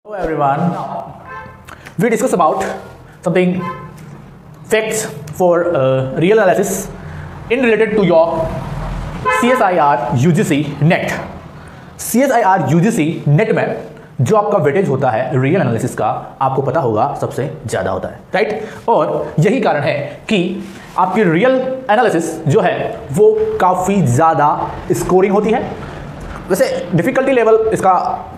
Hello everyone, we discuss about something facts for real analysis in related to your CSIR UGC NET. CSIR UGC NET में जो आपका weightage होता है real analysis का, आपको पता होगा सबसे ज़्यादा होता है, राइट। और यही कारण है कि आपकी रियल एनालिसिस जो है वो काफ़ी ज़्यादा स्कोरिंग होती है। वैसे डिफ़िकल्टी लेवल इसका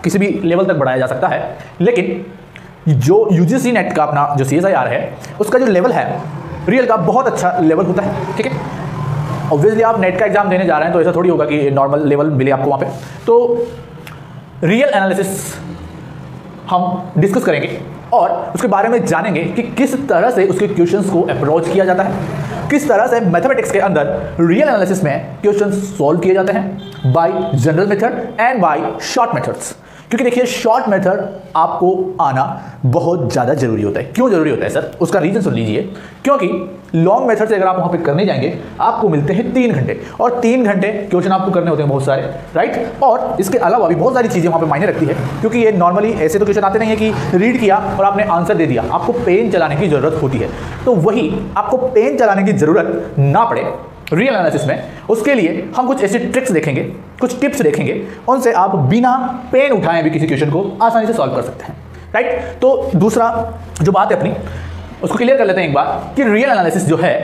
किसी भी लेवल तक बढ़ाया जा सकता है, लेकिन जो UGC नेट का अपना जो CSIR है उसका जो लेवल है रियल का बहुत अच्छा लेवल होता है, ठीक है। ऑब्वियसली आप नेट का एग्जाम देने जा रहे हैं तो ऐसा थोड़ी होगा कि नॉर्मल लेवल मिले आपको वहाँ पे। तो रियल एनालिसिस हम डिस्कस करेंगे और उसके बारे में जानेंगे कि किस तरह से उसके क्वेश्चंस को अप्रोच किया जाता है, किस तरह से मैथमेटिक्स के अंदर रियल एनालिसिस में क्वेश्चंस सॉल्व किए जाते हैं by general method and by short methods. क्योंकि देखिए शॉर्ट मेथड आपको आना बहुत ज़्यादा जरूरी होता है। क्यों जरूरी होता है सर, उसका रीज़न सुन लीजिए। क्योंकि लॉन्ग मेथड से अगर आप वहाँ पे करने जाएंगे आपको मिलते हैं 3 घंटे, और 3 घंटे क्वेश्चन आपको करने होते हैं बहुत सारे, राइट। और इसके अलावा भी बहुत सारी चीज़ें वहाँ पे मायने रखती है, क्योंकि ये नॉर्मली ऐसे तो क्वेश्चन आते नहीं है कि रीड किया और आपने आंसर दे दिया, आपको पेन चलाने की ज़रूरत होती है। तो वही आपको पेन चलाने की ज़रूरत ना पड़े रियल एनालिसिस में, उसके लिए हम कुछ ऐसे ट्रिक्स देखेंगे, कुछ टिप्स देखेंगे, उनसे आप बिना पेन उठाए भी किसी क्वेश्चन को आसानी से सॉल्व कर सकते हैं, राइट। तो दूसरा जो बात है अपनी उसको क्लियर कर लेते हैं एक बार कि रियल एनालिसिस जो है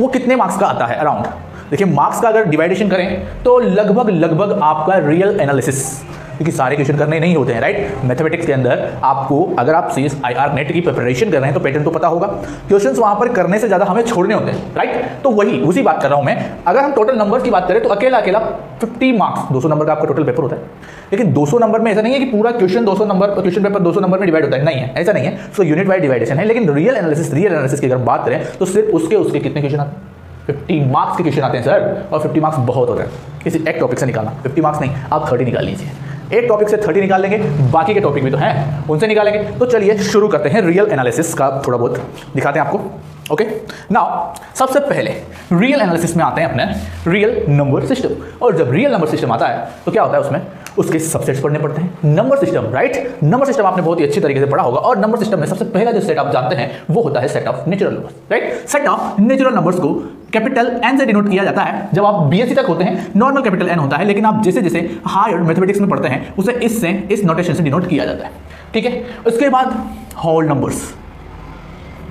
वो कितने मार्क्स का आता है अराउंड। देखिए मार्क्स का अगर डिवाइडेशन करें तो लगभग आपका रियल एनालिसिस, क्योंकि सारे क्वेश्चन करने नहीं होते हैं, राइट। मैथमेटिक्स के अंदर आपको अगर आप CSIR नेट की प्रिपरेशन कर रहे हैं तो पैटर्न तो पता होगा, क्वेश्चंस वहां पर करने से ज़्यादा हमें छोड़ने होते हैं, राइट। तो वही उसी बात कर रहा हूं मैं। अगर हम टोटल नंबर्स की बात करें तो अकेला 50 मार्क्स 200 नंबर का आपका टोटल पेपर होता है। लेकिन 200 नंबर में ऐसा नहीं है कि पूरा question 200 number question paper 200 number में डिवाइड होता है, नहीं है, ऐसा नहीं है। सो यूनिट वाइज डिवाइडेशन है। लेकिन रियल एनालिसिस की अगर बात करें तो सिर्फ उसके कितने क्वेश्चन आते हैं, 50 मार्क्स के क्वेश्चन आते हैं सर। और 50 मार्क्स बहुत होता है किसी एक टॉपिक से निकालना। 50 मार्क्स नहीं, आप 30 निकाल लीजिए। एक टॉपिक से 30 निकाल लेंगे, बाकी के टॉपिक भी तो हैं उनसे निकालेंगे। तो चलिए शुरू करते हैं, रियल एनालिसिस का थोड़ा बहुत दिखाते हैं आपको। ओके नाउ सबसे पहले रियल एनालिसिस में आते हैं अपने रियल नंबर सिस्टम। और जब रियल नंबर सिस्टम आता है तो क्या होता है, उसमें उसके सबसेट्स पढ़ने पड़ते हैं। Number system, right. Number system आपने बहुत ही अच्छी तरीके से पढ़ा होगा। और नंबर सिस्टम में सबसे पहला जो सेट आप जानते हैं वो होता है set of natural numbers, right. Set of natural numbers को कैपिटल N से डिनोट किया जाता है। जब आप BSc तक होते हैं नॉर्मल कैपिटल N होता है, लेकिन आप जैसे जैसे हायर मैथमेटिक्स में पढ़ते हैं उसे इस नोटेशन से डिनोट किया जाता है, ठीक है। उसके बाद whole numbers,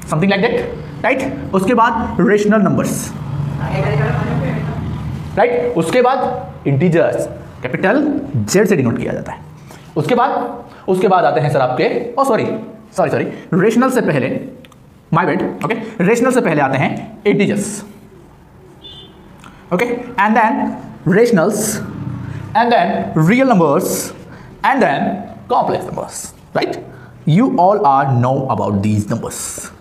something like that, right. उसके बाद रेशनल नंबर्स, राइट। उसके बाद इंटीजर्स, कैपिटल Z से डिनोट किया जाता है। उसके बाद आते हैं सर आपके सॉरी रेशनल से पहले, माय बैड, ओके। रेशनल से पहले आते हैं integers, okay, and then rationals, and then real numbers, and then complex numbers, right. You all are know about these numbers.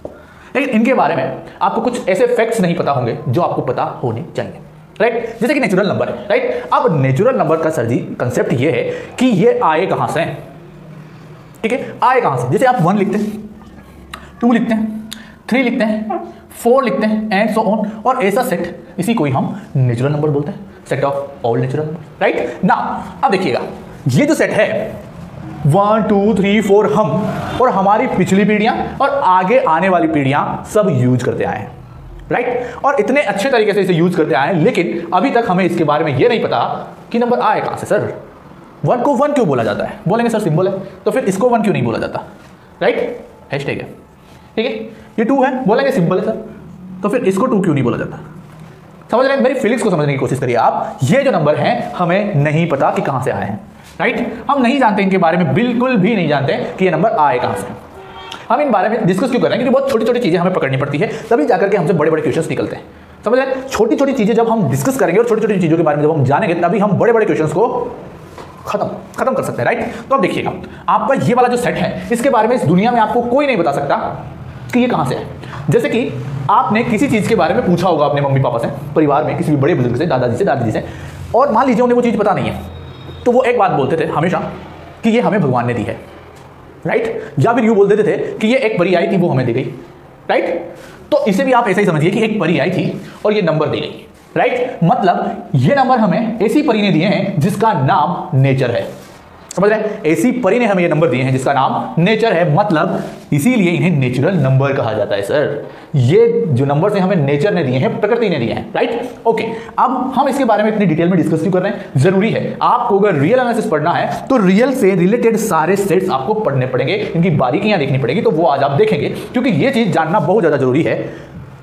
लेकिन इनके बारे में आपको कुछ ऐसे फैक्ट्स नहीं पता होंगे जो आपको पता होने चाहिए, राइट। जैसे कि नेचुरल नंबर है, राइट। अब नेचुरल नंबर का सर जी कंसेप्ट ये है कि ये आए कहां से, ठीक है, आए कहां से। जैसे आप 1 लिखते हैं, 2 लिखते हैं, 3 लिखते हैं, 4 लिखते हैं, एंड सो ऑन। और ऐसा सेट, इसी को ही हम नेचुरल नंबर बोलते हैं, set of all natural number, right. Now अब देखिएगा ये जो सेट है 1 2 3 4 हम और हमारी पिछली पीढ़ियां और आगे आने वाली पीढ़ियां सब यूज करते आए हैं, राइट। और इतने अच्छे तरीके से इसे यूज करते आए हैं, लेकिन अभी तक हमें इसके बारे में ये नहीं पता कि नंबर आए कहां से। सर 1 को 1 क्यों बोला जाता है, बोलेंगे सर सिंबल है, तो फिर इसको 1 क्यों नहीं बोला जाता, राइट। हैशटैग है, ठीक है। ये 2 है, बोलेंगे सिंबल है सर, तो फिर इसको 2 क्यों नहीं बोला जाता। समझ रहे हैं, मेरी फीलिंग्स को समझने की कोशिश करिए आप। ये जो नंबर हैं हमें नहीं पता कि कहां से आए हैं, राइट। हम नहीं जानते इनके बारे में, बिल्कुल भी नहीं जानते कि ये नंबर आए कहां से। हम इन बारे में डिस्कस क्यों कर रहे हैं, क्योंकि बहुत छोटी छोटी चीजें हमें पकड़नी पड़ती है, तभी जाकर के हमसे बड़े बड़े क्वेश्चंस निकलते हैं। समझ रहे हैं, छोटी छोटी चीजें जब हम डिस्कस करेंगे और छोटी छोटी चीजों के बारे में जब हम जानेंगे तभी हम बड़े बड़े क्वेश्चंस को खत्म कर सकते हैं, राइट। तो अब देखिएगा आपका ये वाला जो सेट है इसके बारे में इस दुनिया में आपको कोई नहीं बता सकता कि ये कहां से है। जैसे कि आपने किसी चीज के बारे में पूछा होगा अपने मम्मी पापा से, परिवार में किसी भी बड़े बुजुर्ग से, दादाजी से, दादी जी से, और मान लीजिए उन्हें वो चीज पता नहीं है, तो वो एक बात बोलते थे हमेशा कि ये हमें भगवान ने दी है, राइट। या फिर यूं बोल देते थे कि ये एक परी आई थी वो हमें दी गई, राइट। तो इसे भी आप ऐसा ही समझिए कि एक परी आई थी और ये नंबर दी गई, राइट। मतलब ये नंबर हमें ऐसी परी ने दिए हैं जिसका नाम नेचर है, समझ रहे हैं? ऐसी परी ने हमें ये नंबर दिए हैं जिसका नाम नेचर है, मतलब इसीलिए इन्हें नेचुरल नंबर कहा जाता है सर। ये जो नंबर हैं हमें नेचर ने दिए हैं, प्रकृति ने दिए हैं, राइट? ओके, अब हम इसके बारे में इतनी डिटेल में डिस्कस क्यों कर रहे हैं? जरूरी है, आपको अगर रियल एनालिसिस पढ़ना है तो रियल से रिलेटेड सारे सेट्स आपको पढ़ने पड़ेंगे, इनकी बारीकियां देखनी पड़ेगी, तो वो आज आप देखेंगे, क्योंकि ये चीज जानना बहुत ज्यादा जरूरी है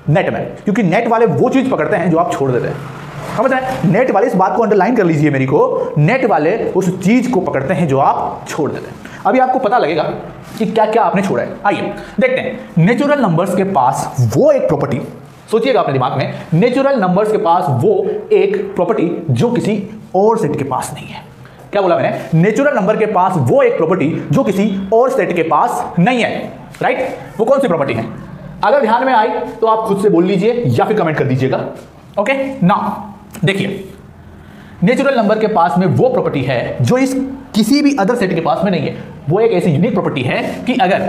नेट में, क्योंकि नेट वाले वो चीज पकड़ते हैं जो आप छोड़ देते हैं। समझ रहे हैं? नेट वाले, इस बात को अंडरलाइन कर लीजिए मेरी को, नेट वाले उस चीज को पकड़ते हैं जो आप छोड़ देते हैं। अभी आपको पता लगेगा कि क्या क्या आपने छोड़ा है। आइए देखते हैं। नेचुरल नंबर्स के पास वो एक प्रॉपर्टी, सोचिएगा अपने दिमाग में, नेचुरल नंबर्स के पास वो एक प्रॉपर्टी जो किसी और सेट के पास नहीं है। क्या बोला मैंने? नेचुरल नंबर के पास वो एक प्रॉपर्टी जो किसी और सेट के पास नहीं है, राइट? वो कौन सी प्रॉपर्टी है? अगर ध्यान में आई तो आप खुद से बोल लीजिए या फिर कमेंट कर दीजिएगा। ओके, नाउ देखिए, नेचुरल नंबर के पास में वो प्रॉपर्टी है जो इस किसी भी अदर सेट के पास में नहीं है। वो एक ऐसी यूनिक प्रॉपर्टी है कि अगर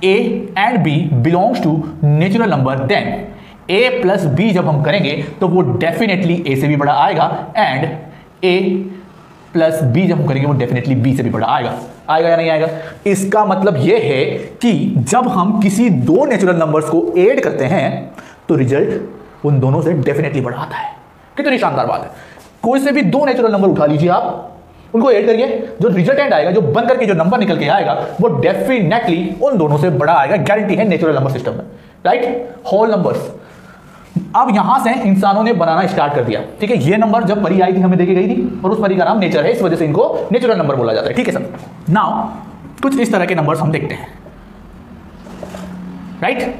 a and b belongs to natural number, then a plus b जब हम करेंगे तो वो डेफिनेटली a से भी बड़ा आएगा, एंड a प्लस b जब हम करेंगे वो डेफिनेटली b से भी बड़ा आएगा। आएगा या नहीं आएगा? इसका मतलब ये है कि जब हम किसी दो नेचुरल नंबर्स को ऐड करते हैं तो रिजल्ट उन दोनों से डेफिनेटली बड़ा आता है। कितनी शानदार बात है। कोई से भी दो नेचुरल नंबर उठा लीजिए, आप उनको ऐड करिए, जो रिजल्टेंट आएगा, जो बन करके जो नंबर निकल के आएगा वो डेफिनेटली उन दोनों से बड़ा आएगा। गारंटी है नेचुरल नंबर सिस्टम में, राइट? होल नंबर्स अब यहां से इंसानों ने बनाना स्टार्ट कर दिया, ठीक है? ये नंबर जब परी आई थी हमें देके गई थी, और उस परी का नाम नेचर है, इस वजह से इनको नेचुरल नंबर बोला जाता है, ठीक है सर? नाउ कुछ इस तरह के नंबर्स हम देखते हैं, राइट?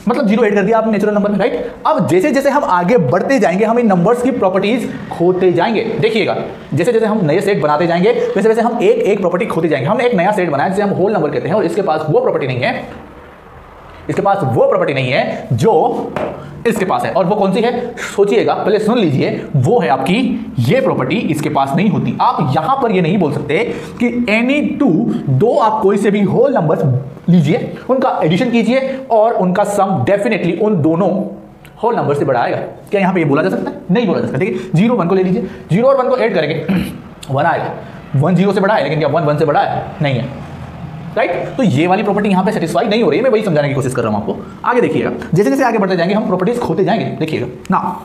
मतलब जीरो ऐड कर दिया आपने नेचुरल नंबर में, राइट? अब जैसे जैसे हम आगे बढ़ते जाएंगे हम इन नंबर्स की प्रॉपर्टीज खोते जाएंगे। देखिएगा, जैसे जैसे हम नए सेट बनाते जाएंगे वैसे वैसे हम एक एक प्रॉपर्टी खोते जाएंगे। हमने एक नया सेट बनाया जिसे हम होल नंबर कहते हैं, और इसके पास वो प्रॉपर्टी नहीं है, इसके पास वो प्रॉपर्टी नहीं है जो इसके पास है। और वो कौन सी है? सोचिएगा, पहले सुन लीजिए। वो है आपकी ये प्रॉपर्टी, इसके पास नहीं होती। आप यहां पर ये नहीं बोल सकते कि एनी टू, दो आप कोई से भी होल नंबर्स लीजिए, उनका एडिशन कीजिए और उनका सम डेफिनेटली उन दोनों होल नंबर से बड़ा आएगा। क्या यहां पे ये बोला जा सकता है? नहीं बोला जा सकता। देखिए, 0 1 को ले लीजिए, 0 और 1 को ऐड करेंगे 1 आएगा। 1 0 से बड़ा है, लेकिन क्या 1 1 से बड़ा है? नहीं है, राइट? तो ये वाली प्रॉपर्टी यहां पे सेटिस्फाई नहीं हो रही है। मैं वही समझाने की कोशिश कर रहा हूं आपको। आगे देखिएगा, जैसे जैसे आगे बढ़ते जाएंगे हम प्रॉपर्टीज खोते जाएंगे। देखिएगा ना,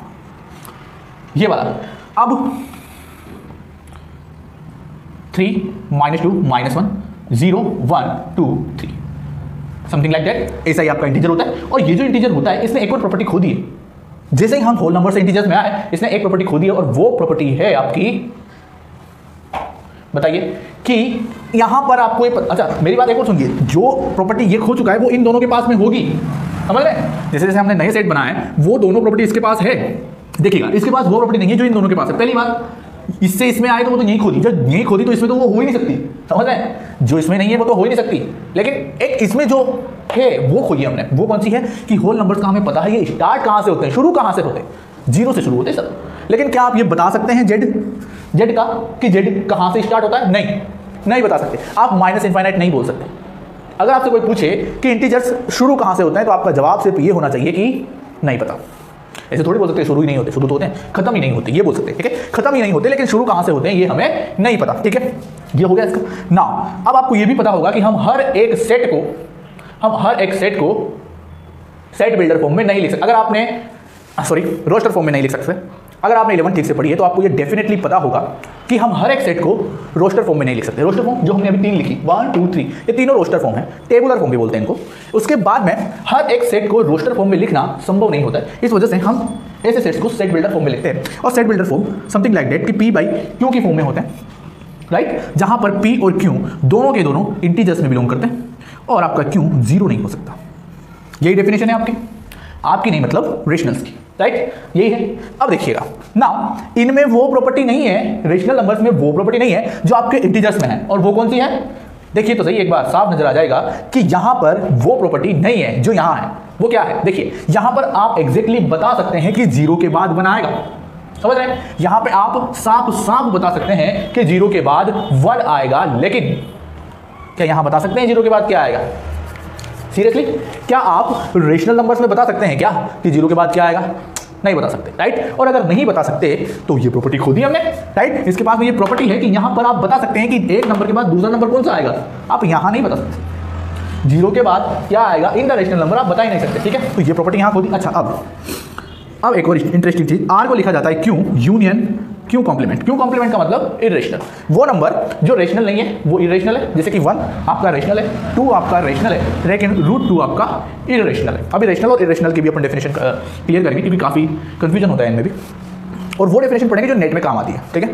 ये वाला अब 3 -2 -1 0 1 2 3 समथिंग लाइक दैट। ऐसा ही आपका इंटीजर होता है। और ये जो इंटीजर होता है इसने एक और प्रॉपर्टी खो दी है। जैसे ही हम होल नंबर से इंटीजर्स में आए, इसने एक प्रॉपर्टी खो दी है, और वो प्रॉपर्टी है आपकी, बताइए कि यहां पर आपको अच्छा मेरी बात एक और सुनिए, जो प्रॉपर्टी ये खो चुका है वो इन दोनों के पास में होगी। समझ रहे हैं? जैसे जैसे हमने नए सेट बनाए हैं वो दोनों प्रॉपर्टी इसके पास है। देखिएगा, इसके पास वो प्रॉपर्टी नहीं है जो इन दोनों के पास है। पहली बात, इससे इसमें आए तो वो तो यही खोदी, जब यही खोदी तो इसमें तो वो हो ही नहीं सकती। समझ रहे हैं? जो इसमें नहीं है वो तो हो ही नहीं सकती, लेकिन एक इसमें जो है वो खोई हमने। वो कौन सी है कि होल नंबर्स का हमें पता है ये स्टार्ट कहां से होते हैं, शुरू कहां से होते हैं, 0 से शुरू होते हैं सब। लेकिन क्या आप ये बता सकते हैं जेड का कि जेड कहां से स्टार्ट होता है? नहीं बता सकते। आप माइनस इनफाइनाइट नहीं बोल सकते। अगर आपसे कोई पूछे कि इंटीजर्स शुरू कहां से होते हैं तो आपका जवाब सिर्फ ये होना चाहिए कि नहीं पता। ऐसे थोड़ी बोल सकते शुरू ही नहीं होते, शुरू तो होते हैं, खत्म ही नहीं होते, ये बोल सकते हैं, ठीक है? खत्म ही नहीं होते, लेकिन शुरू कहां से होते हैं ये हमें नहीं पता, ठीक है? ये हो गया इसका। नाउ अब आपको ये भी पता होगा कि हम हर एक सेट को सेट बिल्डर फॉर्म में नहीं लिख सकते। अगर आपने रोस्टर फॉर्म में नहीं लिख सकते। अगर आपने 11 ठीक से पढ़ी है तो आपको ये डेफिनेटली पता होगा कि हम हर एक सेट को रोस्टर फॉर्म में नहीं लिख सकते। रोस्टर फॉर्म जो हमने अभी 3 लिखी, 1 2 3, ये तीनों रोस्टर फॉर्म है, टेबुलर फॉर्म भी बोलते हैं इनको। उसके बाद में हर एक सेट को रोस्टर फॉर्म में लिखना संभव नहीं होता है। इस वजह से हम ऐसे सेट्स को सेट बिल्डर फॉर्म में लिखते हैं। और set builder form something like that कि P/Q की फॉर्म में होते हैं, राइट? जहां पर P और Q दोनों के दोनों इंटीजर्स में बिलोंग करते हैं, और आपका Q 0 नहीं हो सकता। यही डेफिनेशन है आपकी नहीं, मतलब रेशनल्स की, राइट? यही है। अब देखिएगा, नाउ इनमें वो प्रॉपर्टी नहीं है, रेशनल नंबर्स में वो प्रॉपर्टी नहीं है जो आपके इंटीजर्स में है। और वो कौन सी है? देखिए तो सही, एक बार साफ नजर आ जाएगा कि यहां पर वो प्रॉपर्टी नहीं है जो यहां है। वो क्या है? देखिए, यहां पर आप एग्जैक्टली बता सकते हैं कि 0 के बाद 1 आएगा। समझ रहे हैं? यहां पे आप साफ बता सकते हैं कि 0 के बाद 1 आएगा, लेकिन क्या यहां बता सकते हैं 0 के बाद क्या आएगा? सीरियसली, क्या आप रेशनल नंबर्स में बता सकते हैं क्या कि 0 के बाद क्या आएगा? नहीं बता सकते, राइट। और अगर नहीं बता सकते तो ये प्रॉपर्टी खो दी हमने, राइट। इसके पास में ये प्रॉपर्टी है कि यहां पर आप बता सकते हैं कि एक नंबर के बाद दूसरा नंबर कौन सा आएगा, आप यहां नहीं बता सकते। जीरो के बाद क्या आएगा, इन द रेशनल नंबर आप बता ही नहीं सकते, ठीक है। तो ये प्रॉपर्टी यहां खो दी। अच्छा, अब एक और इंटरेस्टिंग चीज, आर को लिखा जाता है Q union Q complement. Q complement का मतलब इरेशनल, वो नंबर जो रेशनल नहीं है वो इरेशनल है। जैसे कि 1 आपका रेशनल है, 2 आपका रेशनल है, लेकिन √2 आपका इरेशनल है। अभी रेशनल और इरेशनल की भी अपन डेफिनेशन क्लियर करेंगे क्योंकि काफ़ी कंफ्यूजन होता है इनमें भी, और वो डेफिनेशन पढ़ेंगे जो नेट में काम आती है, ठीक है।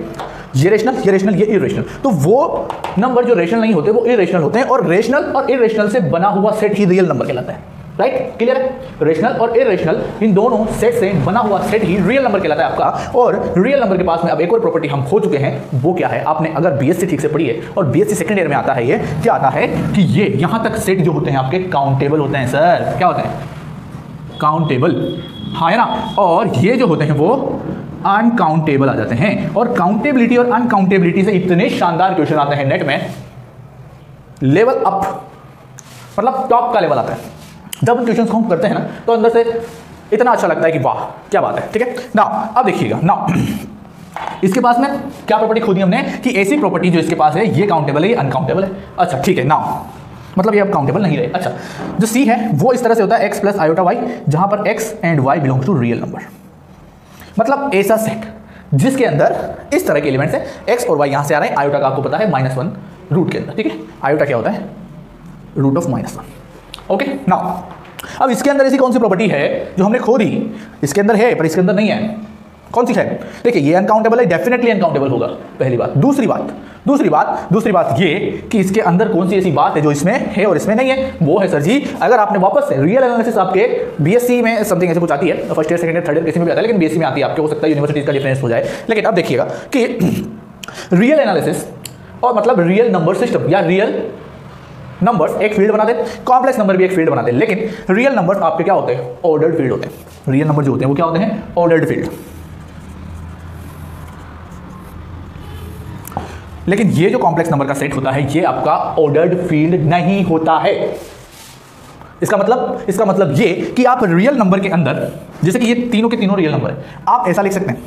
ये रेशनल, ये इरेशनल। तो वो नंबर जो रेशनल नहीं होते वो इरेशनल होते हैं, और रेशनल और इरेशनल से बना हुआ सेट ही रियल नंबर कहलाता है, राइट। क्लियर है। रेशनल और इरेशनल इन दोनों सेट से बना हुआ सेट ही रियल नंबर कहलाता है आपका। और रियल नंबर के पास में अब एक और प्रॉपर्टी हम खो चुके हैं, वो क्या है, आपने अगर बीएससी ठीक से पढ़ी है और बीएससी सेकंड ईयर में आता है, ये क्या आता है कि ये यहां तक सेट जो होते हैं आपके काउंटेबल होते हैं। सर क्या होते हैं, काउंटेबल, हाँ है ना। और ये जो होते हैं वो अनकाउंटेबल आ जाते हैं। और काउंटेबिलिटी और अनकाउंटेबिलिटी से इतने शानदार क्वेश्चन आते हैं नेट में, लेवल अप, मतलब टॉप का लेवल आता है। जब उन क्वेश्चंस को हम करते हैं ना तो अंदर से इतना अच्छा लगता है कि वाह क्या बात है, ठीक है ना। अब देखिएगा ना, इसके पास में क्या प्रॉपर्टी खो दी हमने कि ऐसी प्रॉपर्टी जो इसके पास है ये काउंटेबल है, ये अनकाउंटेबल है। अच्छा ठीक है ना, मतलब ये अब काउंटेबल नहीं रहे। अच्छा, जो सी है वो इस तरह से होता है x + i y, जहां पर x and y belongs to real number. मतलब ऐसा सेट जिसके अंदर इस तरह के एलिमेंट्स है, x और y यहां से आ रहे हैं, आयोटा का आपको पता है -1 रूट के अंदर, ठीक है। आयोटा क्या होता है, √(-1). ओके नाउ, अब इसके अंदर ऐसी कौन सी प्रॉपर्टी है जो हमने खो दी, इसके अंदर है पर इसके अंदर नहीं है, कौन सी है। देखिए ये अनकाउंटेबल है, डेफिनेटली अनकाउंटेबल होगा, पहली बात। दूसरी बात ये कि इसके अंदर कौन सी ऐसी बात है जो इसमें है और इसमें नहीं है, वो है सर जी, अगर आपने वापस से रियल एनालिसिस आपके बीएससी में समथिंग ऐसे कुछ आती है, first year second year third year किसी में भी आता है, लेकिन बीएससी में आती है आपके, हो सकता है यूनिवर्सिटीज का डिफरेंस हो जाए। लेकिन अब देखिएगा कि रियल एनालिसिस और मतलब रियल नंबर सिस्टम या रियल नंबर्स एक फील्ड बना दे, कॉम्प्लेक्स नंबर भी एक फील्ड बना दे, लेकिन रियल नंबर्स आपके क्या होते हैं, ऑर्डर्ड फील्ड होते हैं। रियल नंबर जो होते हैं वो क्या होते हैं, ऑर्डर्ड फील्ड। लेकिन ये जो कॉम्प्लेक्स नंबर का सेट होता है ये आपका ऑर्डर्ड फील्ड नहीं होता है। इसका मतलब ये कि आप रियल नंबर के अंदर, जैसे कि ये तीनों के तीनों रियल नंबर है, आप ऐसा लिख सकते हैं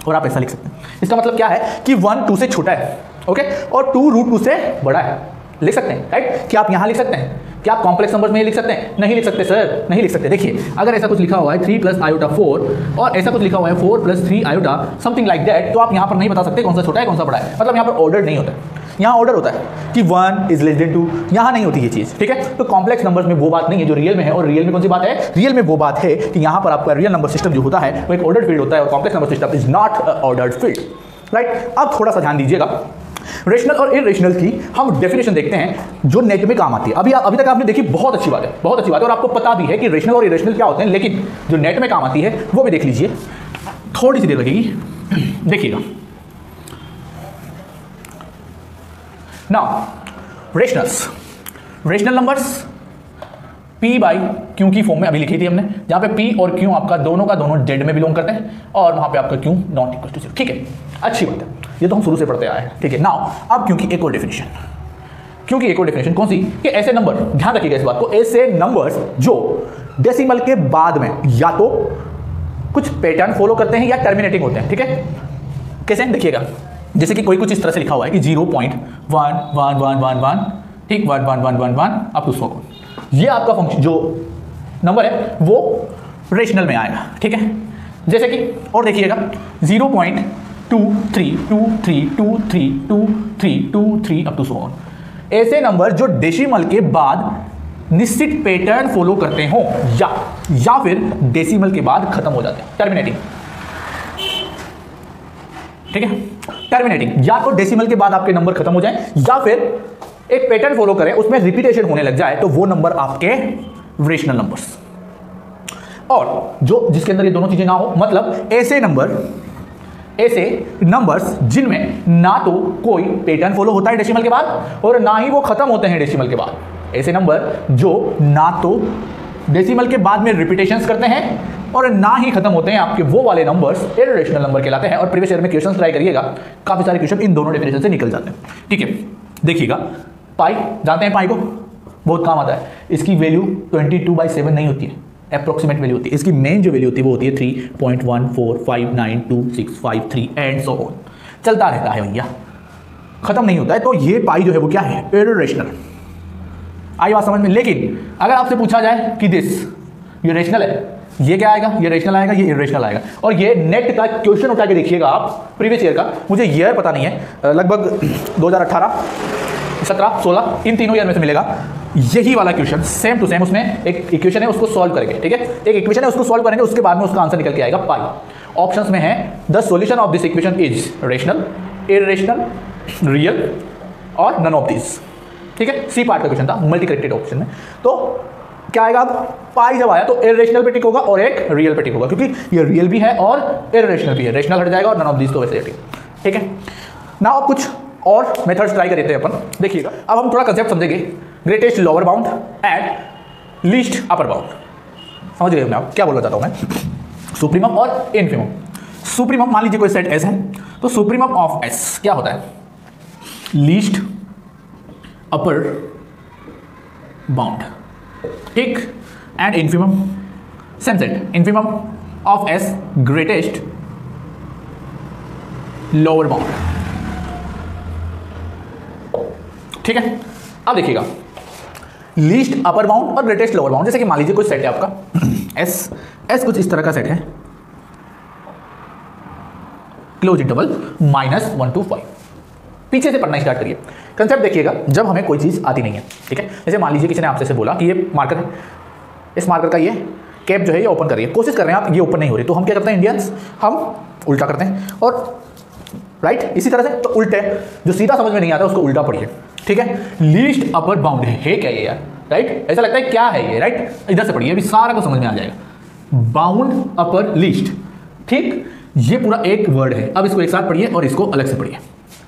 और आप ऐसा लिख सकते हैं। इसका मतलब क्या है कि 1 2 से छोटा है, ओके, और 2 √2 से बड़ा है, लिख सकते हैं, राइट। क्या आप यहां लिख सकते हैं, क्या आप कॉम्प्लेक्स नंबर में लिख सकते हैं, नहीं लिख सकते सर, नहीं लिख सकते। देखिए अगर ऐसा कुछ लिखा हुआ है 3 + i 4 और ऐसा कुछ लिखा हुआ है 4 + 3 i समथिंग लाइक दैट, तो आप यहां पर नहीं बता सकते कौन सा छोटा है कौन सा बड़ा है। मतलब यहां पर ऑर्डर नहीं होता है, यहां ऑर्डर होता है कि 1 = (2), यहां नहीं होती ये चीज, ठीक है। तो कॉम्प्लेक्स नंबर्स में वो बात नहीं है जो रियल में है। और रियल में कौन सी बात है, रियल में वो बात है कि यहां पर आपका रियल नंबर सिस्टम जो होता है वो एक ऑर्डर्ड फील्ड होता है, और complex number system is not ordered field, right. अब थोड़ा सा ध्यान दीजिएगा, रेशनल और इरेशनल की हम डेफिनेशन देखते हैं जो नेट में काम आती है। अभी तक आपने देखी, बहुत अच्छी बात है, बहुत अच्छी बात है, और आपको पता भी है कि रेशनल और इरेशनल क्या होते हैं, लेकिन जो नेट में काम आती है वो भी देख लीजिए, थोड़ी सी देर लगेगी, देखिएगा। नाउ रेशनल नंबर्स P/Q की फॉर्म में अभी लिखी थी हमने, जहां पे P और Q आपका दोनों का दोनों Z में बिलोंग करते हैं, और वहां पे आपका Q ≠ 0, ठीक है। अच्छी बात है, ये तो हम शुरू से पढ़ते आए हैं, ठीक है। नाउ अब क्योंकि एक और डेफिनेशन कौन सी, कि ऐसे नंबर, ध्यान रखिएगा इस बात को, ऐसे नंबर्स जो डेसिमल के बाद में या तो कुछ पैटर्न फॉलो करते हैं या टर्मिनेटिंग होते हैं, ठीक है। कैसे, देखिएगा, जैसे कि कोई कुछ इस तरह से लिखा हुआ है कि 0.1111, ठीक, 1111 अप टू 100, ये आपका फंक्शन जो नंबर है वो रेशनल में आएगा, ठीक है। जैसे कि और देखिएगा 0.2323232323 अप टू 100, ऐसे नंबर जो डेसिमल के बाद निश्चित पैटर्न फॉलो करते हो या फिर डेसिमल के बाद खत्म हो जाते हैं, टर्मिनेटिंग, ठीक है। टर्मिनेटिंग, या तो डेसिमल के बाद आपके नंबर खत्म हो जाए या फिर एक पैटर्न फॉलो करें, उसमें रिपीटेशन होने लग जाए, तो वो नंबर आपके रेशनल नंबर्स। और जो जिसके अंदर ये दोनों चीजें ना हो, मतलब ऐसे नंबर्स जिनमें ना तो कोई पैटर्न फॉलो होता है डेसिमल के बाद और ना ही वो खत्म होते हैं डेसिमल के बाद, ऐसे नंबर जो ना तो डेसिमल के बाद में रिपीटेशंस करते हैं और ना ही खत्म होते हैं, आपके वो वाले नंबर्स इरेशनल नंबर कहलाते हैं। और प्रीवियस ईयर में क्वेश्चंस ट्राई करिएगा, काफी सारे क्वेश्चन इन दोनों डेफिनेशन से निकल जाते हैं, ठीक है। देखिएगा पाई, जानते हैं पाई को, बहुत काम आता है, इसकी वैल्यू 22/7 नहीं होती है, अप्रोक्सीमेट वैल्यू होती है। इसकी मेन जो वैल्यू होती है वो होती है 3.14592653 एंड सो ऑन, चलता रहता है भैया, खत्म नहीं होता है। तो ये पाई जो है वो क्या है, इर्रेशनल। आई बात समझ में। लेकिन अगर आपसे पूछा जाए कि दिस ये रेशनल है, ये क्या आएगा, ये रेशनल आएगा, ये इर्रेशनल आएगा। और ये नेट का क्वेश्चन उठा के देखिएगा आप प्रीवियस ईयर का, मुझे ईयर पता नहीं है, लगभग 2018, 17, 16 इन तीनों ईयर में से मिलेगा यही वाला क्वेश्चन सेम टू सेम। उसमें एक इक्वेशन है उसको सॉल्व करेंगे, ठीक है, एक इक्वेशन है उसको सॉल्व करेंगे, उसके बाद में उसका आंसर निकल के आएगा पाई। ऑप्शंस में है the solution of this equation is rational, irrational, real और नन ऑफ दिस, ठीक है। सी पार्ट का क्वेश्चन था मल्टी करेक्टेड ऑप्शन में। तो क्या आएगा, पाई जब आया तो इर्रेशनल पे टिक होगा और एक रियल पे टिक होगा, क्योंकि ये रियल भी है और इर्रेशनल भी है, रेशनल हट जाएगा और नन ऑफ दिस तो वैसे हटेगा, ठीक है ना। अब कुछ और मेथड्स ट्राई कर देते हैं अपन, देखिएगा। अब हम थोड़ा कंसेप्ट समझेंगे, greatest lower bound and least upper bound. समझ गए मैं क्या बोलना चाहता हूं मैं, सुप्रीमम और इन्फिमम। सुप्रीमम मान लीजिए कोई सेट एस है, तो सुप्रीमम ऑफ एस क्या होता है, लीस्ट अपर बाउंड, ठीक, and infimum same set, infimum of S greatest lower bound, ठीक है। अब देखिएगा लीस्ट अपर बाउंड और ग्रेटेस्ट लोअर बाउंड। जैसे कि मान लीजिए कोई सेट है आपका एस, एस कुछ इस तरह का सेट है, क्लोज इंटरवल -1 to 5। पीछे से पढ़ना स्टार्ट करिए, कंसेप्ट देखिएगा। जब हमें कोई चीज़ आती नहीं है, ठीक है, जैसे मान लीजिए किसी ने आपसे से बोला कि ये मार्कर है, इस मार्कर का ये कैप जो है ये ओपन कर रही है, कोशिश कर रहे हैं आप, ये ओपन नहीं हो रही, तो हम क्या करते हैं इंडियंस, हम उल्टा करते हैं और राइट इसी तरह से। तो उल्टे जो सीधा समझ में नहीं आता उसको उल्टा पढ़िए, ठीक है। लीस्ट अपर बाउंड है क्या ये यार, राइट, ऐसा लगता है क्या है ये, राइट, इधर से पढ़िए, अभी सारा को समझ में आ जाएगा। बाउंड अपर लीस्ट, ठीक, ये पूरा एक वर्ड है। अब इसको एक साथ पढ़िए और इसको अलग से पढ़िए,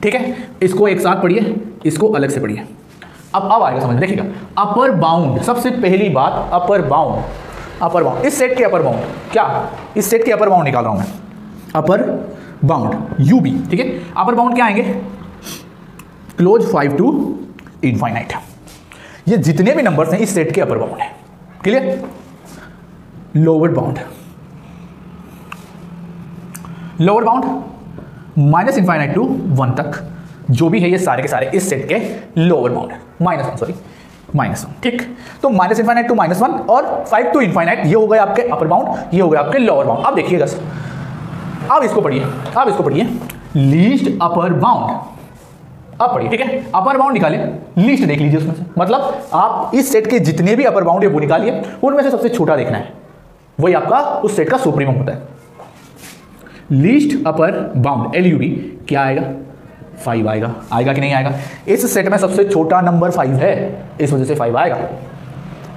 ठीक है, इसको एक साथ पढ़िए, इसको अलग से पढ़िए। अब आएगा समझ, देखिएगा। अपर बाउंड, सबसे पहली बात अपर बाउंड, अपर बाउंड इस सेट के अपर बाउंड, क्या इस सेट के अपर बाउंड निकाल रहा हूं मैं, अपर बाउंड यूबी, ठीक है। अपर बाउंड क्या आएंगे, क्लोज 5 to इनफाइनाइट। ये जितने भी नंबर्स हैं इस सेट के अपर बाउंड है, clear. Lower bound, lower bound -infinite to 1 तक, जो भी है ये सारे के सारे इस सेट के लोअर बाउंड है, -1, ठीक। तो -इनफाइनाइट to -1 और 5 to इनफाइनाइट, ये हो गए आपके अपर बाउंड, ये हो गए आपके लोअर बाउंड। अब देखिएगा, अब इसको पढ़िए, अब इसको पढ़िए, लीस्ट अपर बाउंड, अब पढ़िए, ठीक है। अपर बाउंड निकालिए, लीस्ट देख लीजिए उसमें से, मतलब आप इस सेट के जितने भी अपर बाउंड है वो निकालिए, उनमें से सबसे छोटा देखना है, वही आपका उस सेट का सुप्रीमम होता है। लीस्ट अपर बाउंड LUB क्या आएगा, 5 आएगा, आएगा कि नहीं आएगा, इस सेट में सबसे छोटा नंबर 5 है, इस वजह से 5 आएगा।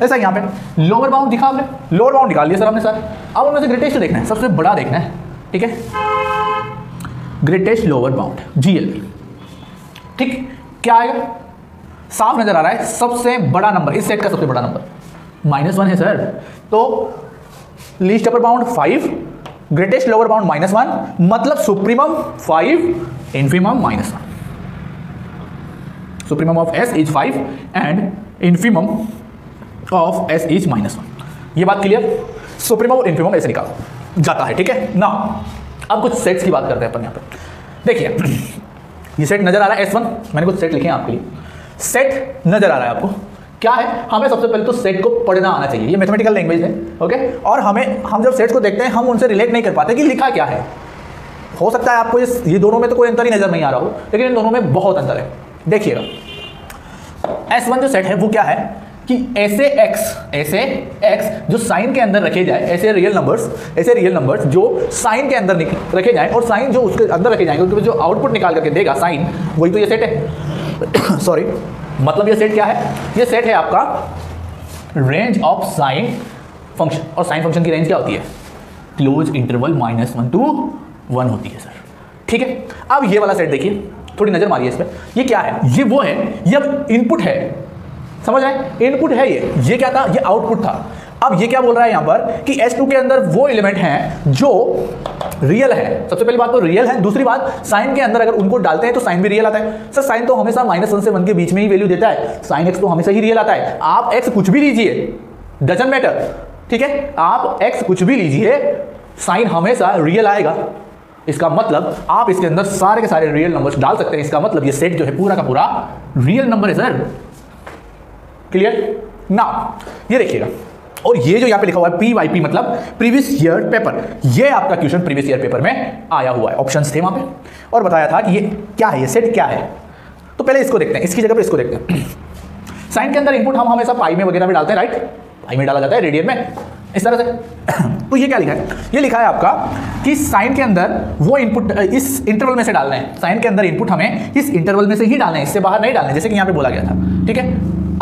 ऐसा यहाँ पे लोअर बाउंड दिखा हमने, लोअर बाउंड निकाल लिया सर हमने सर। अब उनमें से ग्रेटेस्ट देखना है, सबसे बड़ा देखना है, ठीक है, ग्रेटेस्ट लोअर बाउंड GLB, ठीक, क्या आएगा, साफ नजर आ रहा है, सबसे बड़ा नंबर इस सेट का सबसे बड़ा नंबर -1 है सर। तो least upper bound 5, greatest lower bound -1, मतलब supremum 5, infimum -1। Supremum of S is 5 and infimum of S is -1। ये बात क्लियर, सुप्रीमम और इन्फीमम ऐसे निकाला जाता है, ठीक है ना। अब कुछ सेट्स की बात करते हैं अपन यहाँ पे, देखिए ये सेट नजर आ रहा है S1, मैंने कुछ सेट लिखे हैं आपके लिए, सेट नजर आ रहा है आपको, क्या है, हमें सबसे पहले तो सेट को पढ़ना आना चाहिए, ये मैथमेटिकल लैंग्वेज है, ओके। और हम जब सेट्स को देखते हैं हम उनसे रिलेट नहीं कर पाते कि लिखा क्या है। हो सकता है आपको ये दोनों में तो कोई अंतर ही नजर नहीं आ रहा हो, लेकिन इन दोनों में बहुत अंतर है। देखिएगा S1 जो सेट है वो क्या है कि ऐसे x जो साइन के अंदर रखे जाए, ऐसे रियल नंबर्स जो साइन के अंदर रखे जाए और साइन जो उसके अंदर रखे जाएंगे उसके जो आउटपुट निकाल करके देगा साइन, वही तो ये सेट है। सॉरी, मतलब ये सेट क्या है, ये सेट है आपका रेंज ऑफ साइन फंक्शन, और साइन फंक्शन की रेंज क्या होती है, क्लोज इंटरवल -1 to 1 होती है सर, ठीक है। अब ये वाला सेट देखिए, थोड़ी नजर मारिए इस पर, ये क्या है, ये वो है, ये अब इनपुट है, समझ रहे, इनपुट है ये क्या था, ये आउटपुट था। अब ये क्या बोल रहा है यहाँ पर कि S2 के अंदर वो एलिमेंट हैं जो रियल है, सबसे पहली बात तो रियल है, दूसरी बात साइन के अंदर अगर उनको डालते हैं तो साइन भी रियल आता है। सर साइन तो हमेशा -1 से 1 के बीच में ही वैल्यू देता है, साइन x तो हमेशा ही रियल आता है, आप x कुछ भी लीजिए, डजंट मैटर, ठीक है, आप x कुछ भी लीजिए, साइन हमेशा रियल आएगा। इसका मतलब आप इसके अंदर सारे के सारे रियल नंबर्स डाल सकते हैं। इसका मतलब ये सेट जो है पूरा का पूरा रियल नंबर है सर। क्लियर ना? ये देखिएगा, और ये जो यहाँ पे लिखा हुआ है PYP मतलब प्रीवियस ईयर पेपर, ये आपका क्वेश्चन प्रीवियस ईयर पेपर में आया हुआ है। ऑप्शंस थे वहां पे और बताया था कि ये क्या है, ये सेट क्या है। तो पहले इसको देखते हैं, इसकी जगह पे इसको देखते हैं। साइन के अंदर इनपुट हम हमेशा पाई में वगैरह में डालते हैं, राइट? पाई में डाला जाता है, रेडियन में, इस तरह से। तो ये क्या लिखा है? ये लिखा है आपका कि साइन के अंदर वो इनपुट इस इंटरवल में से डालना है। साइन के अंदर इनपुट हमें इस इंटरवल में से ही डालना है, इससे बाहर नहीं डालना है, जैसे कि यहाँ पे बोला गया था। ठीक है,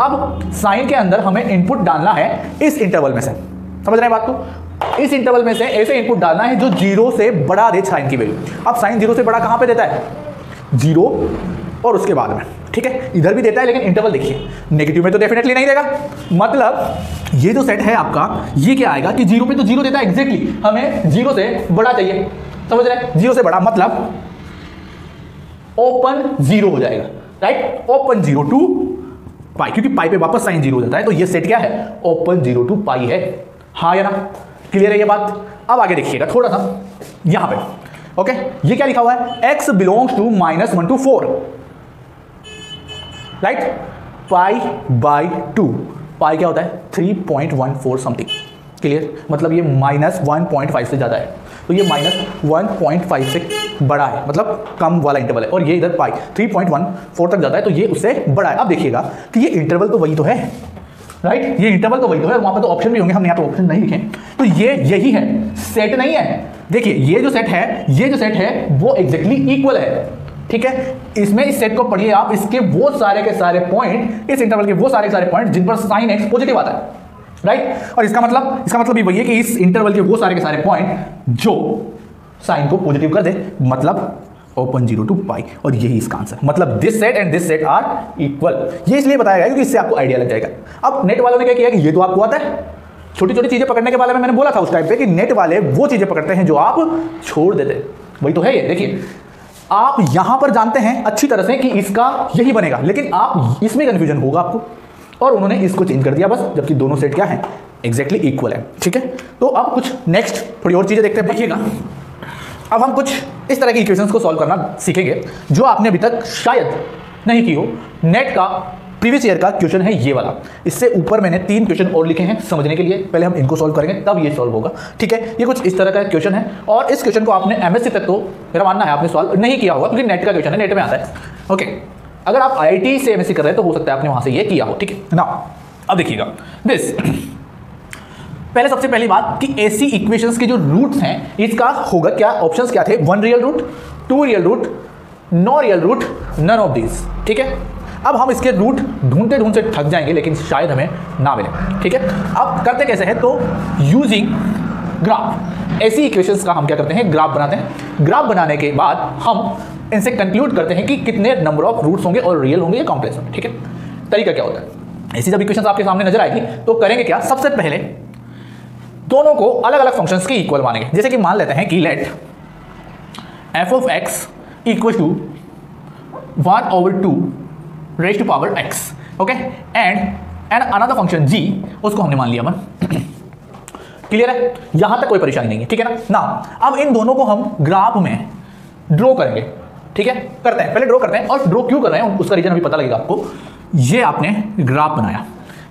अब साइन के अंदर हमें इनपुट डालना है इस इंटरवल में से। समझ रहे हैं बात को? इस इंटरवल में से ऐसे इनपुट डालना है जो 0 से बढ़ा दे साइन की वैल्यू। अब साइन 0 से बड़ा कहां पे देता है? 0 और उसके बाद में। ठीक है, इधर भी देता है, लेकिन इंटरवल देखिए, नेगेटिव में तो डेफिनेटली नहीं देगा। मतलब ये जो सेट है आपका, ये क्या आएगा कि 0 पे तो 0 देता है एग्जैक्टली, हमें 0 से बड़ा चाहिए। समझ रहे हैं? 0 से बड़ा मतलब ओपन 0 हो जाएगा, राइट? ओपन 0 टू पाई, क्योंकि पाई पे वापस साइन 0 हो जाता है, तो ये सेट क्या है? ओपन 0 टू पाई है। हाँ या ना? क्लियर है ये बात? अब आगे देखिएगा थोड़ा सा यहां पे। ओके, ये क्या लिखा हुआ है? x belongs to -1 to 4, right? Pi by 2, pi क्या होता है? 3.14 समथिंग। क्लियर? मतलब ये -1.5 से ज्यादा है, तो ये -1.5 से बड़ा है, मतलब कम वाला इंटरवल है। और ये इधर पाई 3.14 तक जाता है, तो ये उससे बड़ा है। अब देखिएगा कि ये इंटरवल तो वही तो है, राइट? ये इंटरवल तो वही तो है, वहां पर तो ऑप्शन भी होंगे, हमने यहाँ पे ऑप्शन नहीं लिखे, तो ये यही है, सेट नहीं है। देखिए ये जो सेट है, ये जो सेट है वो एग्जैक्टली इक्वल है। ठीक है, इसमें इस सेट को पढ़िए आप, इसके वो सारे के सारे पॉइंट, इस इंटरवल के वो सारे के सारे पॉइंट जिन पर साइन x पॉजिटिव आता है, राइट? और इसका मतलब भी वही है कि इस इंटरवल के वो सारे के सारे पॉइंट जो साइन को पॉजिटिव कर दे, मतलब ओपन 0 टू पाई, और यही इसका आंसर। मतलब this set and this set are equal. ये इसलिए बताया गया क्योंकि इससे आपको आइडिया लग जाएगा। अब नेट वालों ने क्या किया कि ये तो आपको आता है, छोटी छोटी चीजें पकड़ने के बारे में मैंने बोला था उस टाइम पे कि नेट वाले वो चीजें पकड़ते हैं जो आप छोड़ देते हैं, वही तो है ये। देखिए आप यहां पर जानते हैं अच्छी तरह से कि इसका यही बनेगा, लेकिन आप इसमें कंफ्यूजन होगा आपको, और उन्होंने इसको चेंज कर दिया बस, जबकि दोनों सेट क्या है? एग्जैक्टली इक्वल है। ठीक है, तो अब कुछ नेक्स्ट थोड़ी और चीजें देखते हैं। देखिएगा अब हम कुछ इस तरह की इक्वेशंस को सॉल्व करना सीखेंगे जो आपने अभी तक शायद नहीं की हो। नेट का प्रीवियस ईयर का क्वेश्चन है ये वाला। इससे ऊपर मैंने 3 क्वेश्चन और लिखे हैं समझने के लिए, पहले हम इनको सॉल्व करेंगे तब ये सॉल्व होगा। ठीक है, ये कुछ इस तरह का क्वेश्चन है, और इस क्वेश्चन को आपने MSc तक तो मेरा मानना है आपने सॉल्व नहीं किया होगा, क्योंकि नेट का क्वेश्चन है, नेट में आता है। ओके, अगर आप IIT से MSc कर रहे हैं तो हो सकता है आपने वहां से ये किया हो। ठीक है ना? अब देखिएगा दिस, पहले सबसे पहली बात कि ऐसी इक्वेशंस के जो रूट्स हैं इसका होगा क्या? ऑप्शंस क्या थे? 1 real root, 2 real root, no real root, none of these. ठीक है, अब हम इसके रूट ढूंढते ढूंढते थक जाएंगे, लेकिन शायद हमें ना मिले। ठीक है, अब करते कैसे है? तो यूजिंग ग्राफ, ऐसी इक्वेशंस का हम क्या करते हैं? ग्राफ बनाते हैं। ग्राफ बनाने के बाद हम इनसे कंक्लूड करते हैं कि कितने नंबर ऑफ रूट्स होंगे और रियल होंगे या कॉम्प्लेक्स होंगे। ठीक है, तरीका क्या होता है? ऐसी जब इक्वेशंस आपके सामने नजर आएगी तो करेंगे क्या? सबसे पहले दोनों को अलग अलग फंक्शंस के इक्वल मानेंगे। जैसे कि मान लेते हैं कि let f of x equal to 1/2 raise to power x, okay, and another function g, उसको हमने मान लिया 1। क्लियर है? यहां तक कोई परेशानी नहीं है। ठीक है ना? अब इन दोनों को हम ग्राफ में ड्रॉ करेंगे। ठीक है, करते हैं, पहले ड्रॉ करते हैं, और ड्रॉ क्यों कर रहे हैं उसका रीजन अभी पता लगेगा आपको। ये आपने ग्राफ बनाया,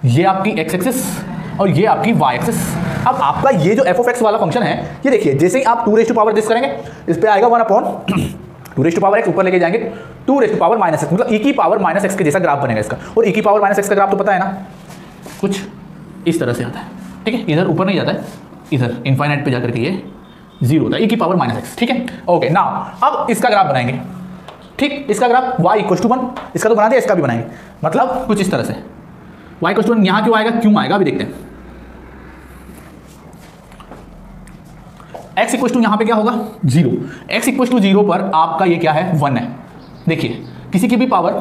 ये आपकी x एक्सिस और ये आपकी y एक्सिस। अब आपका ये जो f of x वाला फंक्शन है, ये देखिए जैसे ही आप 2 रेज़ टू पावर दिस करेंगे, इस पे आएगा 1/2 रेज़ टू पावर x, ऊपर लेके जाएंगे 2 रेज़ टू पावर -x, मतलब e की पावर -x के जैसा ग्राफ बनेगा इसका। और e की पावर -x का ग्राफ तो पता है ना, कुछ इस तरह से आता है। ठीक है, इधर ऊपर नहीं जाता है, इधर इनफाइनाइट पे जाकर के ये 0 होता है, e की पावर -x। ठीक है, ओके, नाउ अब इसका ग्राफ बनाएंगे। ठीक, इसका ग्राफ y = 1, इसका तो बना दिया, इसका भी बनाएंगे, मतलब कुछ इस तरह से। y = 1 यहाँ क्यों आएगा, अभी देखते हैं। x = यहाँ पे क्या होगा? 0। x = 0 पर आपका ये क्या है? 1 है। देखिए किसी की भी पावर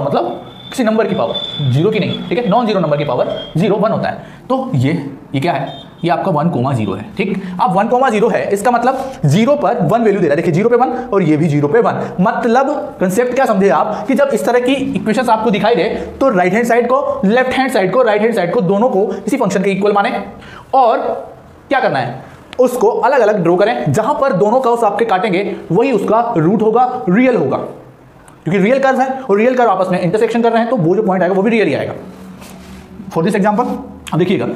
मतलब किसी नंबर की पावर, 0 की नहीं, ठीक है, नॉन जीरो नंबर की पावर 0 1 होता है। तो ये क्या है? ये आपका 1,0 है। ठीक, अब 1,0 है, इसका मतलब 0 पर 1 वैल्यू दे रहा है। देखिए 0 पे 1 और ये भी 0 पे 1। मतलब कंसेप्ट क्या समझे आप कि जब इस तरह की इक्वेशंस आपको दिखाई दे तो राइट हैंड साइड को, लेफ्ट हैंड साइड को, राइट हैंड साइड को, दोनों को इसी फंक्शन के इक्वल माने और क्या करना है, उसको अलग अलग ड्रॉ करें। जहां पर दोनों कर्व्स आपके काटेंगे वही उसका रूट होगा, रियल होगा, क्योंकि रियल कर्व है और रियल कर्व आपस में इंटरसेक्शन कर रहे हैं तो वो जो पॉइंट आएगा वो भी रियल ही आएगा। फॉर दिस एग्जांपल अब देखिएगा,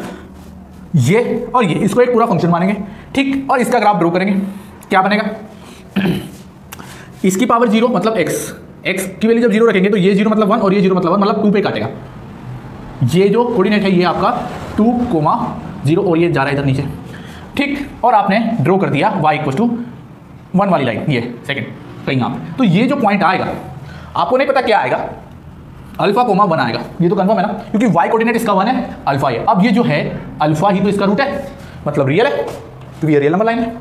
ये और ये, इसको एक पूरा फंक्शन मानेंगे। ठीक, और इसका ग्राफ ड्रॉ करेंगे। क्या बनेगा, इसकी पावर 0 मतलब x की वैल्यू जब 0 रखेंगे तो ये 0 मतलब 1 और ये 0 मतलब 1, मतलब 2 पे काटेगा। ये जो कोऑर्डिनेट है ये आपका 2,0 और ये जा रहा है इधर नीचे। ठीक, और आपने ड्रॉ कर दिया y = 1 वाली लाइन, ये सेकंड कहीं आप, तो ये जो पॉइंट आएगा आपको नहीं पता क्या आएगा, अल्फा कोमा 1 आएगा। ये तो कंफर्म है ना, क्योंकि y कोऑर्डिनेट इसका 1 है, अल्फा है। अब ये जो है अल्फा ही तो इसका रूट है, मतलब रियल है, क्योंकि ये रियल नंबर लाइन है।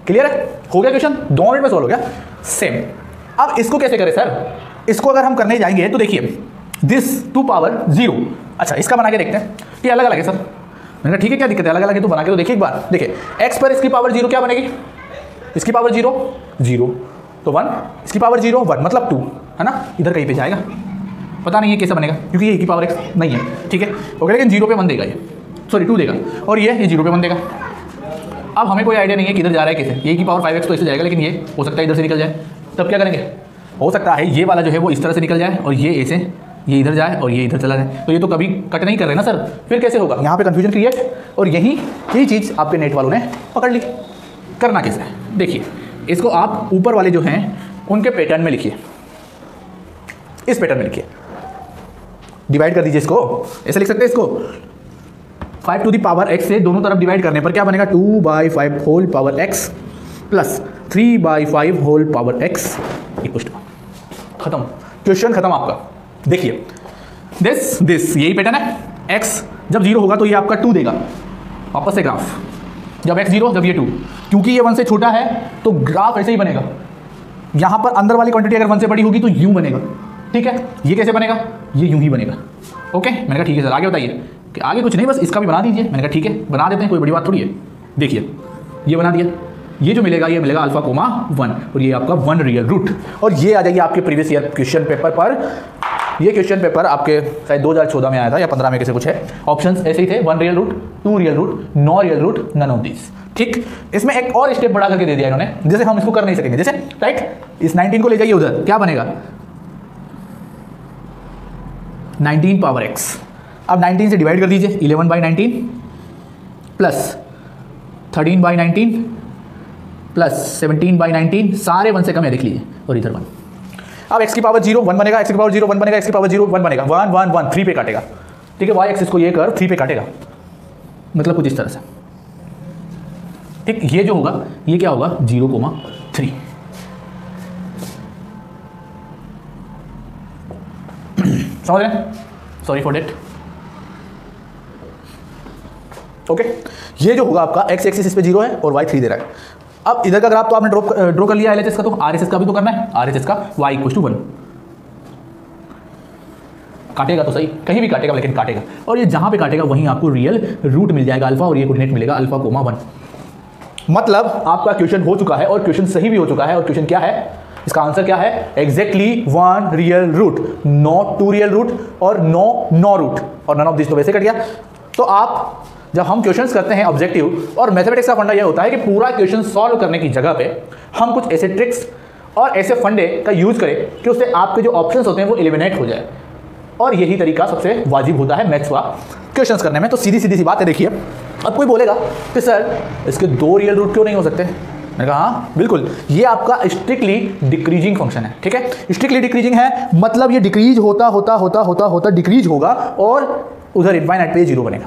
क्लियर है, हो गया क्वेश्चन, 2 मिनट में सॉल्व हो गया। सेम, अब इसको कैसे करें सर, इसको अगर हम करने जाएंगे तो देखिए दिस 2 पावर 0, अच्छा इसका बना के देखते हैं कि अलग अलग है सर। मैंने कहा ठीक है क्या दिक्कत है, अलग अलग है तो बना के तो देखिए एक बार। देखिए x पर इसकी पावर 0 क्या बनेगी, इसकी पावर 0 0 तो 1, इसकी पावर 0 1 मतलब 2 है ना, इधर कहीं पे जाएगा, पता नहीं है कैसे बनेगा क्योंकि ये की पावर x नहीं है। ठीक है, ओके, लेकिन 0 पे 1 देगा, ये सॉरी 2 देगा, और ये 0 पे 1 देगा। अब हमें कोई आइडिया नहीं है कि इधर जा रहा है कैसे, ये की पावर 5x तो ऐसे जाएगा, लेकिन ये हो सकता है इधर से निकल जाए, तब क्या करेंगे, हो सकता है ये वाला जो है वो इस तरह से निकल जाए और ये ऐसे, ये इधर जाए और ये इधर चला जाए, तो ये तो कभी कट नहीं कर रहे ना सर, फिर कैसे होगा, यहाँ पे कंफ्यूजन क्रिएट, और यही चीज़ आपके नेट वालों ने पकड़ ली। करना कैसे है, देखिए इसको आप ऊपर वाले जो हैं उनके पैटर्न में लिखिए, इस पैटर्न में लिखिए, डिवाइड कर दीजिए इसको, ऐसे लिख सकते हैं इसको 5 टू द पावर x से दोनों तरफ डिवाइड करने पर क्या बनेगा, 2/5 whole power x plus 3/5 whole power x equal to, खत्म, क्वेश्चन खत्म आपका। देखिए दिस यही पैटर्न है, x जब 0 होगा तो ये आपका 2 देगा, वापस से ग्राफ, जब x 0 जब ये 2, क्योंकि ये 1 से छोटा है तो ग्राफ ऐसे ही बनेगा। यहाँ पर अंदर वाली क्वांटिटी अगर 1 से बड़ी होगी तो यूं बनेगा। ठीक है, ये कैसे बनेगा, ये यूं ही बनेगा। ओके, मैंने कहा ठीक है सर, आगे बताइए कि आगे कुछ नहीं, बस इसका भी बना दीजिए। मैंने कहा ठीक है बना देते हैं, कोई बड़ी बात थोड़ी है। देखिए ये बना दिया, ये जो मिलेगा ये मिलेगा अल्फा कोमा 1 और ये आपका 1 रियल रूट, और ये आ जाएगी आपके प्रीवियस ईयर क्वेश्चन पेपर पर। ये क्वेश्चन पेपर आपके शायद 2014 में आया था या 15 में कैसे कुछ है, ऑप्शंस ऐसे ही थे, 1 real root, 2 real root, 9 real root, none of this. ठीक, इसमें एक और स्टेप बढ़ा करके दे दिया इन्होंने, जैसे हम इसको कर नहीं सकेंगे, जैसे राइट इस 19 को ले जाइए उधर, क्या बनेगा 19 पावर x, अब 19 से डिवाइड कर दीजिए, 11/19 प्लस 13/19 प्लस 17/19, सारे 1 से कम है देख लीजिए, और इधर 1। अब x की पावर 0 1 बनेगा, x की पावर 0 1 बनेगा, x की पावर 0 1 बनेगा, 1 1 1 3 पे काटेगा। ठीक है, y एक्सिस को ये कर 3 पे काटेगा, मतलब कुछ इस तरह से। ठीक, ये जो होगा ये क्या होगा 0,3। समझ रहे हैं, सॉरी फॉर डेट। ओके, ये जो होगा आपका x एक्सिस इस पे 0 है और y 3 दे रहा है। अब इधर का ग्राफ तो आपने ड्रॉ कर लिया LHS का, तो RHS का भी तो करना है, RHS का y = 1 काटेगा तो सही, कहीं भी काटेगा लेकिन काटेगा, और ये जहां पे काटेगा वहीं आपको रियल रूट मिल जाएगा अल्फा, और ये कोऑर्डिनेट मिलेगा अल्फा कोमा 1। मतलब आपका क्वेश्चन हो चुका है और क्वेश्चन सही भी हो चुका है, और क्वेश्चन क्या है, इसका आंसर क्या है, exactly 1 real root, not 2 real root और नो रूट, और नन ऑफ दिस तो वैसे कट गया। तो आप जब हम क्वेश्चंस करते हैं ऑब्जेक्टिव, और मैथमेटिक्स का फंडा यह होता है कि पूरा क्वेश्चन सॉल्व करने की जगह पे हम कुछ ऐसे ट्रिक्स और ऐसे फंडे का यूज करें कि उससे आपके जो ऑप्शंस होते हैं वो एलिमिनेट हो जाए, और यही तरीका सबसे वाजिब होता है मैथ्स का क्वेश्चंस करने में। तो सीधी सी बात है, देखिए अब कोई बोलेगा कि सर इसके 2 रियल रूट क्यों नहीं हो सकते, मैंने कहा हाँ बिल्कुल, ये आपका स्ट्रिक्टली डिक्रीजिंग फंक्शन है। ठीक है, स्ट्रिक्टली डिक्रीजिंग है, मतलब ये डिक्रीज होता होता होता होता होता डिक्रीज होगा और उधर इनफाइनाइट पे 0 बनेगा।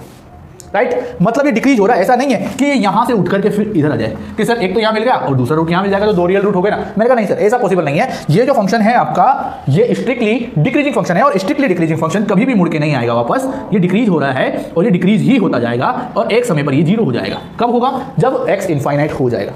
राइट, मतलब ये डिक्रीज हो रहा है, ऐसा नहीं है कि ये यहाँ से उठ करके फिर इधर आ जाए कि सर एक तो यहाँ मिल गया और दूसरा रूट यहाँ मिल जाएगा तो 2 रियल रूट हो गए ना। मैंने कहा नहीं सर, ऐसा पॉसिबल नहीं है। ये जो फंक्शन है आपका ये स्ट्रिक्टली डिक्रीजिंग फंक्शन है, और स्ट्रिक्टली डिक्रीजिंग फंक्शन कभी भी मुड़ के नहीं आएगा वापस, ये डिक्रीज हो रहा है और ये डिक्रीज ही होता जाएगा, और एक समय पर ये 0 हो जाएगा। कब होगा, जब x इनफाइनाइट हो जाएगा।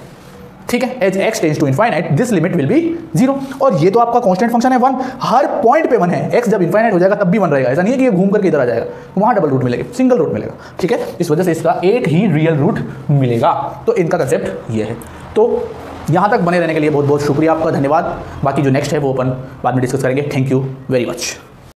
ठीक है, as x tends to infinite this limit will be 0। और ये तो आपका कांस्टेंट फंक्शन है 1, हर पॉइंट पे 1 है, x जब इनफाइनाइट हो जाएगा तब भी 1 रहेगा, ऐसा नहीं है कि ये घूम करके इधर आ जाएगा, वहां डबल रूट मिलेगा, सिंगल रूट मिलेगा, ठीक है। इस वजह से इसका एक ही रियल रूट मिलेगा। तो इनका कंसेप्ट ये है। तो यहाँ तक बने रहने के लिए बहुत बहुत शुक्रिया आपका, धन्यवाद। बाकी जो नेक्स्ट है वो अपन बाद में डिस्कस करेंगे। Thank you very much.